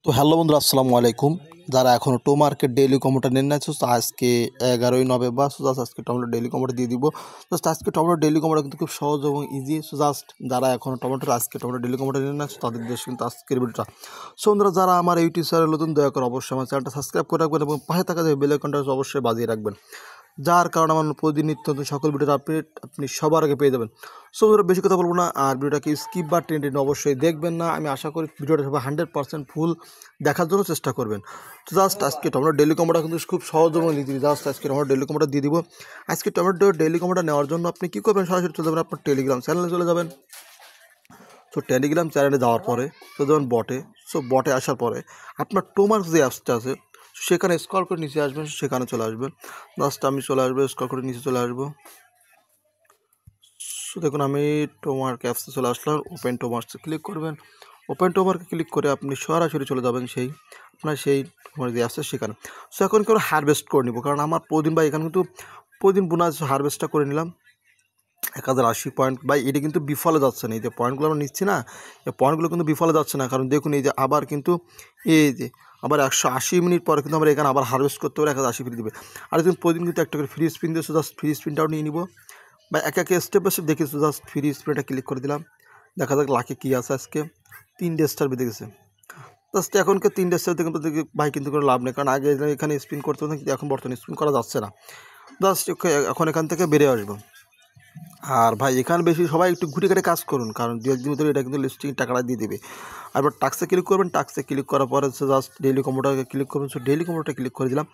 তো হ্যালো বন্ধুরা, আসসালামু আলাইকুম। যারা এখনও টো মার্কেট ডেইলি কম্বোটা নেন না, তো আজকে 11ই নভেম্বর, সো জাস্ট আজকে টমেটো ডেইলি কম্বোটা দিয়ে দিব। জাস্ট আজকে টমেটো ডেইলি কম্বোটা কিন্তু খুব সহজ এবং ইজি। সো জাস্ট যারা এখনও আজকে টমেটো ডেইলি কম্বোটা নেন না, তাদের দেশ কিন্তু আজকের ভিডিওটা। সো বন্ধুরা, যারা আমার ইউটিউব চ্যানেল নতুন, দয়া করে অবশ্যই আমার চ্যানেলটা সাবস্ক্রাইব করে রাখবেন এবং পাশে থাকা যে বেল আইকনটা অবশ্যই বাজিয়ে রাখবেন, যার কারণে আমার প্রতিদিন নিত্য নতুন সকল ভিডিওর আপডেট আপনি সবার আগে পেয়ে যাবেন। সো বন্ধুরা, বেশি কথা বলবো না, আর ভিডিওটাকে স্কিপ বা টেনে অবশ্যই দেখবেন না। আমি আশা করি ভিডিওটা সবাই 100% ফুল দেখার জন্য চেষ্টা করবেন। তো জাস্ট আজকে টমেটো ডেইলি কম্বোটা কিন্তু খুব সহজ এবং ইজি। জাস্ট আজকে টমেটো ডেইলি কম্বোটা দিয়ে দিব। আজকে টমেটো ডেইলি কম্বোটা নেওয়ার জন্য আপনি কী করবেন, সরাসরি চলে যাবেন আপনার টেলিগ্রাম চ্যানেলে চলে যাবেন। সো টেলিগ্রাম চ্যানেলে যাওয়ার পরে চলে যাবেন বটে। সো বটে আসার পরে আপনার টোমার্ক যে অ্যাপসটা আছে সেখানে স্ক্রল করে নিচে আসবেন, সেখানে চলে আসবেন। জাস্ট আমি চলে আসবো, স্ক্রল করে নিচে চলে আসবো। সো দেখুন, আমি টোমার্ক অ্যাপসে চলে আসলাম। ওপেন টোমার্কসে ক্লিক করবেন। ওপেন টোমার্কে ক্লিক করে আপনি সরাসরি চলে যাবেন সেই টোমার্ক যে অ্যাপসে সেখানে। সো এখন করে হারভেস্ট করে নিব, কারণ আমার প্রতিদিন বা এখানে কিন্তু প্রতিদিন বোনাস হারভেস্টটা করে নিলাম 1080 পয়েন্ট। ভাই এটা কিন্তু বিফলে যাচ্ছে না, এই যে পয়েন্টগুলো আমরা নিচ্ছি না, এই পয়েন্টগুলো কিন্তু বিফলে যাচ্ছে না। কারণ দেখুন, এই যে আবার কিন্তু এই যে আবার 180 মিনিট পরে কিন্তু আমরা এখানে আবার হারভেস্ট করতে পারি, 1080 ফ্রি দেবে। আর দেখুন, প্রতিদিন কিন্তু একটা করে ফ্রি স্পিন দিয়েছে। জাস্ট ফ্রি স্পিনটাও নিয়ে নিব বা একে স্টেপ বাই স্টেপ দেখেছি। জাস্ট ফ্রি স্পিনটা ক্লিক করে দিলাম, দেখা যাক লাখে কী আছে। আজকে 3 স্টার বেঁধে গেছে। জাস্ট এখনকার 3 স্টার দেখুন, তো দেখি ভাই কিন্তু কোনো লাভ নেই, কারণ আগে এখানে স্পিন করতে হতো, কিন্তু এখন বর্তমানে স্পিন করা যাচ্ছে না। জাস্ট এখন এখান থেকে বেরিয়ে আসবো। আর ভাই এখানে বেশি সবাই একটু ঘুরে ঘুরে কাজ করুন, কারণ 2-1 দিন ভিতরে এটা কিন্তু লিস্টিং টাকাটা দিয়ে দেবে। আবার টাক্সে ক্লিক করবেন, টাক্সে ক্লিক করার পরে জাস্ট ডেইলি কম্বোটাকে ক্লিক করবেন। সো ডেইলি কম্বোটা ক্লিক করে দিলাম।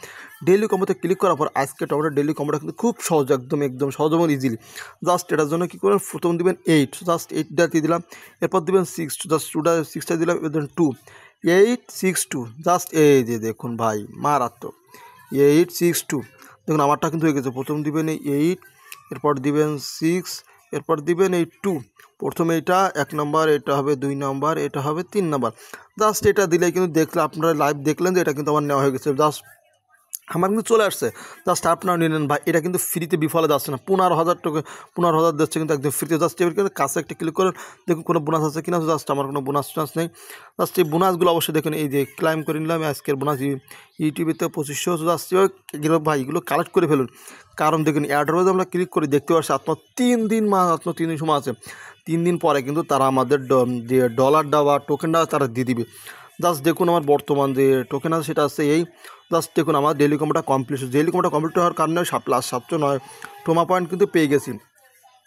ডেইলি কম্বোতে ক্লিক করার পর আজকে টমেটো ডেইলি কম্বোটা কিন্তু খুব সহজ, একদম সহজ এবং ইজিলি। জাস্ট এটার জন্য কী করবেন, প্রথম দেবেন 8, জাস্ট 8টা দিয়ে দিলাম। এরপর দেবেন 6, জাস্ট 6টা দিলাম। এবার 2, 8, 6, 2, জাস্ট এই যে দেখুন ভাই, মারাত্মক 8, 6, 2। দেখুন আমারটা কিন্তু হয়ে গেছে। প্রথম দিবেন এই 8, এরপর দিবেন 6, এরপর দিবেন এই 2। প্রথমে এটা 1 নম্বর, এটা হবে 2 নম্বর, এটা হবে 3 নম্বর। জাস্ট এটা দিলে কিন্তু দেখলে আপনারা লাইভ দেখলেন যে এটা কিন্তু আমার নেওয়া হয়ে গেছে। জাস্ট আমার কিন্তু চলে আসছে। জাস্ট আপনারা নিয়ে নেন ভাই, এটা কিন্তু ফ্রিতে বিফলে যাচ্ছে না। 15,000 টাকা, 15,000 দিচ্ছে কিন্তু একদম ফ্রিতে। জাস্ট এবার কিন্তু কাছে একটা ক্লিক করেন, দেখুন কোনো বোনাস আছে কিনা। জাস্ট আমার কোনো বোনাস নেই। জাস্ট এই বোনাসগুলো অবশ্যই দেখুন, এই যে ক্লাইম করে নিলাম আজকের বোনাস ইউটিউবেতে 2500। জাস্ট এগুলো ভাই এগুলো কালেক্ট করে ফেলুন, কারণ দেখুন অ্যাডভার্টাইজ আমরা ক্লিক করে দেখতে পাচ্ছি আপনার 3 দিন সময় আছে। 3 দিন পরে কিন্তু তারা আমাদের যে ডলারটা বা টোকেনটা তারা দিয়ে দিবে। জাস্ট দেখুন আমার বর্তমান যে টোকেন আছে সেটা আছে এই। জাস্ট দেখুন আমার ডেইলি কম্বোটা কমপ্লিট হওয়ার কারণে 709 টোমা পয়েন্ট কিন্তু পেয়ে গেছি।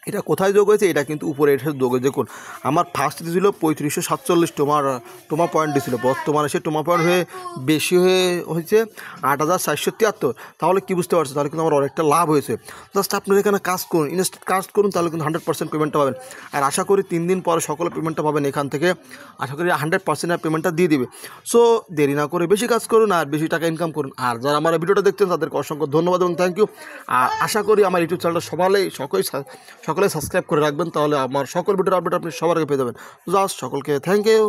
এটা কোথায় যোগ হয়েছে, এটা কিন্তু উপরে এসে যোগ হয়েছে। দেখুন আমার ফার্স্ট ছিল 3547 টোমা পয়েন্ট দিয়েছিল, বর্তমানে সে টোমা পয়েন্ট হয়ে বেশি হয়েছে 8473। তাহলে কি বুঝতে পারছে, তাহলে কিন্তু আমার অনেকটা লাভ হয়েছে। জাস্ট আপনারা এখানে কাজ করুন, ইনস্ট্যান্ট কাজ করুন, তাহলে কিন্তু 100% পেমেন্টটা পাবেন। আর আশা করি 3 দিন পরে সকলে পেমেন্টটা পাবেন এখান থেকে। আশা করি 100% পেমেন্টটা দিয়ে দিবে। সো দেরি না করে বেশি কাজ করুন আর বেশি টাকা ইনকাম করুন। আর যারা আমার ভিডিওটা দেখছেন তাদেরকে অসংখ্য ধন্যবাদ এবং থ্যাংক ইউ। আর আশা করি আমার ইউটিউব চ্যানেলটা সকলে সাবস্ক্রাইব করে রাখবেন, তাহলে আমার সকল ভিডিওর আপডেট আপনি সবার আগে পেয়ে যাবেন। জাস্ট সকলকে থ্যাংক ইউ।